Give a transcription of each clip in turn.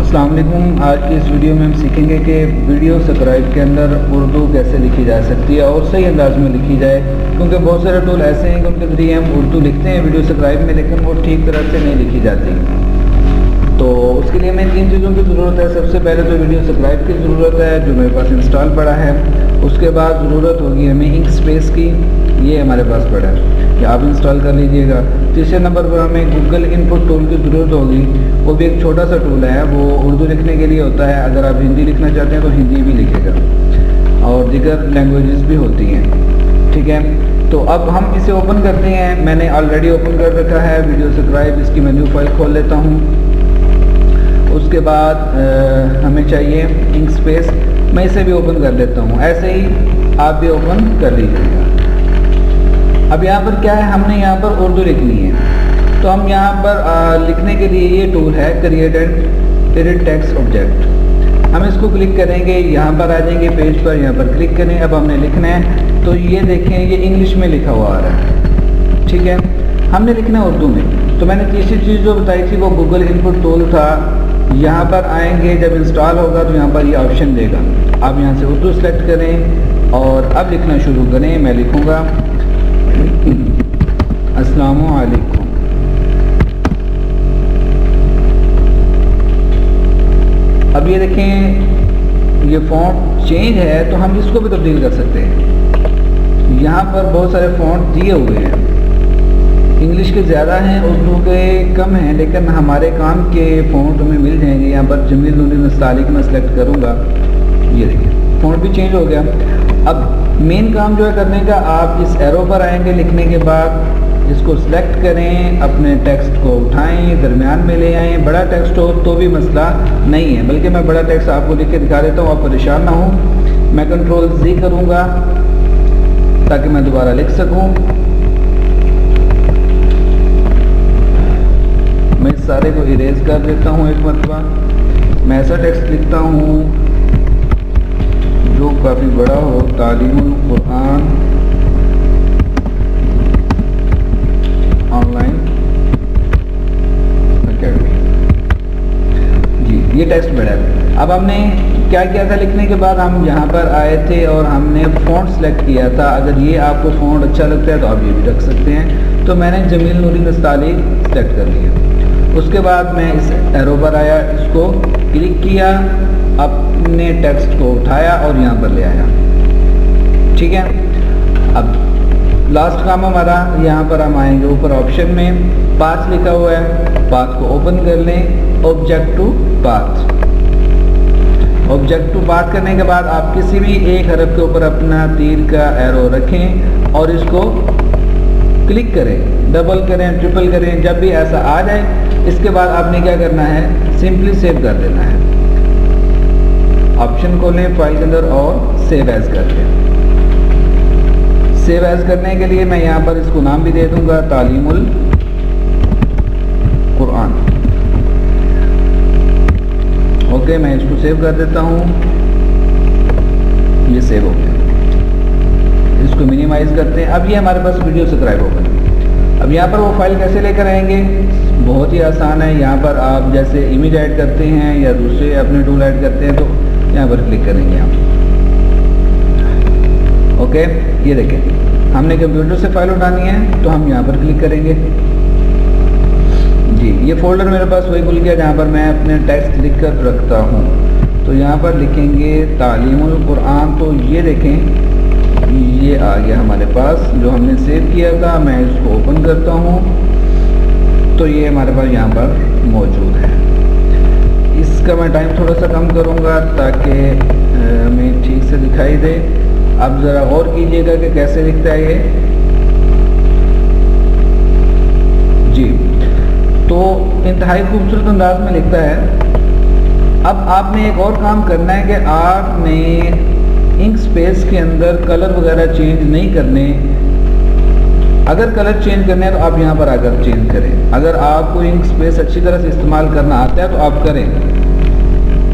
السلام علیکم۔ آج کی اس ویڈیو میں ہم سیکھیں گے کہ ویڈیو سبسکرائب کے اندر اردو کیسے لکھی جا سکتی ہے اور صحیح انداز میں لکھی جائے، کیونکہ بہت سارے ٹول ایسے ہیں کہ ان کے ذریعے ہم اردو لکھتے ہیں ویڈیو سبسکرائب میں، لیکن وہ ٹھیک طرح سے نہیں لکھی جاتی۔ تو اس کے لیے ہمیں 3 چیزوں کی ضرورت ہے۔ سب سے پہلے تو ویڈیو سبسکرائب کی ضرورت ہے جو میرے پاس انسٹال پڑا ہے۔ اس کے بعد ضرورت ہوگی ہمیں انک اسپیس کی، یہ ہمارے پاس پڑا ہے کہ آپ انسٹال کر لیجئے گا۔ تیسرے نمبر پر ہمیں گوگل انپٹ ٹول کی ضرورت ہوگی، وہ بھی ایک چھوٹا سا ٹول ہے، وہ اردو لکھنے کے لیے ہوتا ہے۔ اگر آپ ہندی لکھنا چاہتے ہیں تو ہندی بھی لکھے گا، اور دیگر لینگویجز بھی ہوتی ہیں، ٹھیک ہے۔ تو اب ہم اسے اوپن کرتے ہیں۔ میں نے آلریڈی اوپن کر رکھا ہے ویڈیو سبسکرائب، اس کی مینیو فائل کھول لیتا ہوں۔ اس کے بعد ہمیں چاہیے انک اسپیس، میں اسے بھی اوپن کر لیتا ہوں، ایسے ہی آپ بھی اوپن کر لیجیے گا۔ اب یہاں پر کیا ہے، ہم نے یہاں پر اردو لکھنی ہے، تو ہم یہاں پر لکھنے کے لیے یہ ٹول ہے create and edit text object. ہم اس کو کلک کریں گے، یہاں پر آ جائیں گے پیج پر، یہاں پر کلک کریں۔ اب ہم نے لکھنا ہے، تو یہ دیکھیں یہ انگلش میں لکھا ہوا آ رہا ہے، ٹھیک ہے۔ ہم نے لکھنا ہے اردو میں۔ تو میں نے تیسری چیز جو بتائی تھی وہ گوگل انپٹ ٹول تھا۔ یہاں پر آئیں گے، جب انسٹال ہوگا تو یہاں پر یہ آپشن دے گا، آپ یہاں سے اردو سلیکٹ کریں اور اب لکھنا شروع کریں۔ میں لکھوں گا السلام علیکم۔ اب یہ دیکھیں یہ فونٹ چینج ہے، تو ہم اس کو بھی تبدیل کر سکتے ہیں۔ یہاں پر بہت سارے فونٹ دیے ہوئے ہیں، انگلش کے زیادہ ہیں، اردو کے کم ہیں، لیکن ہمارے کام کے فونٹ ہمیں مل جائیں گے۔ یہاں پر جمیل نوری نستعلیق میں سلیکٹ کروں گا، یہ دیکھیں فونٹ بھی چینج ہو گیا۔ اب مین کام جو ہے کرنے کا، آپ اس ایرو پر آئیں گے، لکھنے کے بعد اس کو سلیکٹ کریں، اپنے ٹیکسٹ کو اٹھائیں، درمیان میں لے آئیں۔ بڑا ٹیکسٹ ہو تو بھی مسئلہ نہیں ہے، بلکہ میں بڑا ٹیکسٹ آپ کو لکھ کے دکھا دیتا ہوں، آپ پریشان نہ ہوں۔ میں کنٹرول-Z کروں گا تاکہ میں دوبارہ لکھ سکوں۔ میں اس سارے کو اریز کر دیتا ہوں ایک مرتبہ۔ میں ایسا ٹیکسٹ لکھتا ہوں جو کافی بڑا ہو، تعلیم القرآن آن لائن اکیڈمی، جی یہ ٹیکسٹ بڑا ہے۔ اب ہم نے کیا کیا تھا، لکھنے کے بعد ہم یہاں پر آئے تھے اور ہم نے فونٹ سلیکٹ کیا تھا۔ اگر یہ آپ کو فونٹ اچھا لگتا ہے تو آپ یہ بھی رکھ سکتے ہیں۔ تو میں نے جمیل نوری نستعلیق سلیکٹ کر لیا۔ اس کے بعد میں اس ایرو پر آیا، اس کو کلک کیا، اپنے ٹیکسٹ کو اٹھایا اور یہاں پر لے آیا، ٹھیک ہے۔ اب لاسٹ کام ہمارا، یہاں پر ہم آئیں گے اوپر آپشن میں، پاتھ لکھا ہوا ہے، پاتھ کو اوپن کر لیں، object to path. Object to path کرنے کے بعد آپ کسی بھی ایک حرف کے اوپر اپنا تیر کا ایرو رکھیں اور اس کو کلک کریں، ڈبل کریں، ٹرپل کریں، جب بھی ایسا آ جائے اس کے بعد آپ نے کیا کرنا ہے، سمپلی سیو کر دینا ہے۔ آپشن کھولیں فائل کے اندر اور سیو ایز کر دیں۔ سیو ایز کرنے کے لیے میں یہاں پر اس کو نام بھی دے دوں گا تعلیم القرآن۔ اوکے، میں اس کو سیو کر دیتا ہوں، یہ سیو ہو گیا۔ اس کو منیمائز کرتے ہیں۔ اب یہ ہمارے پاس ویڈیو سبسکرائب ہوگا۔ اب یہاں پر وہ فائل کیسے لے کر آئیں گے، بہت ہی آسان ہے۔ یہاں پر آپ جیسے امیج ایڈ کرتے ہیں یا دوسرے اپنے ٹول ایڈ کرتے ہیں، تو یہاں پر کلک کریں گے آپ، اوکے۔ یہ دیکھیں ہم نے کمپیوٹر سے فائل اٹھانی ہے تو ہم یہاں پر کلک کریں گے، جی یہ فولڈر میرے پاس وہی کھل گیا جہاں پر میں اپنے ٹیکسٹ لکھ کر رکھتا ہوں۔ تو یہاں پر لکھیں گے تعلیم القرآن، تو یہ دیکھیں یہ آ گیا ہمارے پاس جو ہم نے سیو کیا تھا۔ میں اس کو اوپن کرتا ہوں تو یہ ہمارے پاس یہاں پر موجود ہے۔ اس کا میں ٹائم تھوڑا سا کم کروں گا تاکہ ہمیں ٹھیک سے دکھائی دے۔ اب ذرا غور کیجئے گا کہ کیسے لکھتا ہے یہ، جی تو انتہائی خوبصورت انداز میں لکھتا ہے۔ اب آپ نے ایک اور کام کرنا ہے کہ آپ نے انک سپیس کے اندر کلر وغیرہ چینج نہیں کرنے۔ اگر کلر چینج کرنے ہیں تو آپ یہاں پر آ کر چینج کریں۔ اگر آپ کو انک سپیس اچھی طرح سے استعمال کرنا آتا ہے تو آپ کریں،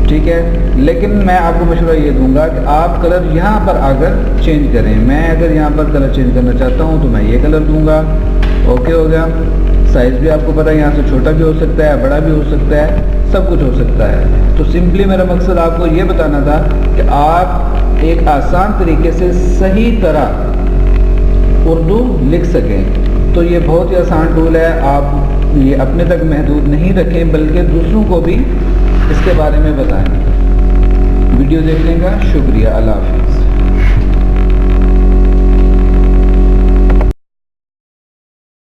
ٹھیک ہے، لیکن میں آپ کو مشورہ یہ دوں گا کہ آپ کلر یہاں پر آ کر چینج کریں۔ میں اگر یہاں پر کلر چینج کرنا چاہتا ہوں تو میں یہ کلر دوں گا، اوکے ہو گیا۔ سائز بھی آپ کو پتہ ہے، یہاں سے چھوٹا بھی ہو سکتا ہے، بڑا بھی ہو سکتا ہے، سب کچھ ہو سکتا ہے. تو سمپلی میرا مقصد آپ کو یہ بتانا تھا کہ آپ ایک آسان طریقے سے صحیح طرح اردو لکھ سکیں. تو یہ بہت ہی آسان ٹول ہے. آپ یہ اپنے تک محدود نہیں رکھیں بلکہ دوسروں کو بھی اس کے بارے میں بتائیں. ویڈیو دیکھنے کا شکریہ. اللہ حافظ.